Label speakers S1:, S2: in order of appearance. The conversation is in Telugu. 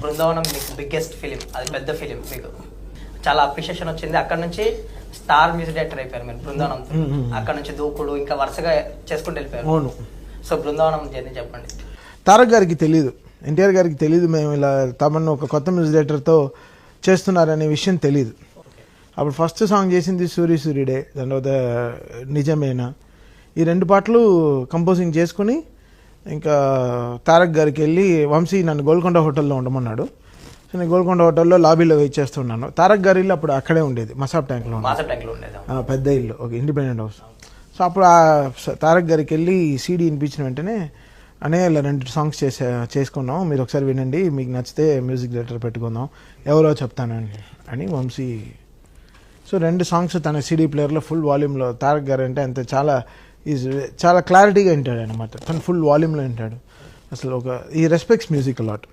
S1: బృందావనం మీకు బిగ్గెస్ట్ ఫిలిం, అది పెద్ద ఫిలిం, మీకు చాలా అప్రిషియేషన్ వచ్చింది. అక్కడ నుంచి స్టార్ మ్యూజిక్ డైరెక్టర్ అయిపోయారు మీరు బృందావనం. అక్కడ నుంచి దూకుడు ఇంకా వరుసగా చేసుకుంటూ వెళ్ళిపోయారు.
S2: అవును.
S1: సో బృందావనం జర్నీ చెప్పండి.
S2: తారక్ గారికి తెలియదు, ఎన్టీఆర్ గారికి తెలియదు మేము ఇలా తమను ఒక కొత్త మ్యూజిక్ డైరెక్టర్తో చేస్తున్నారనే విషయం తెలియదు. అప్పుడు ఫస్ట్ సాంగ్ చేసింది సూరి సూర్యుడే, దాని తర్వాత నిజమేనా, ఈ 2 పాటలు కంపోజింగ్ చేసుకుని ఇంకా తారక్ గారికి వెళ్ళి వంశీ నన్ను గోల్కొండ హోటల్లో ఉండమన్నాడు. సో నేను గోల్కొండ హోటల్లో లాబీలో వెయిట్ చేస్తున్నాను. తారక్ గారి ఇల్లు అప్పుడు అక్కడే ఉండేది, మసాబ్ ట్యాంక్లో ఉండేది, పెద్ద ఇల్లు, ఒక ఇండిపెండెంట్ హౌస్. సో అప్పుడు తారక్ గారికి వెళ్ళి సీడీ వినిపించిన వెంటనే అనే ఇలా 2 సాంగ్స్ చేసుకున్నాం, మీరు ఒకసారి వినండి, మీకు నచ్చితే మ్యూజిక్ డైరెక్టర్ పెట్టుకుందాం, ఎవరో చెప్తానని అని వంశీ. సో 2 సాంగ్స్ తన సీడీ ప్లేయర్లో ఫుల్ వాల్యూమ్లో, తారక్ గారు అంటే అంతే చాలా క్లారిటీగా వింటాడు అనమాట, తను ఫుల్ వాల్యూమ్లో వింటాడు. అసలు ఈ రెస్పెక్ట్స్ మ్యూజిక్ అలాట్.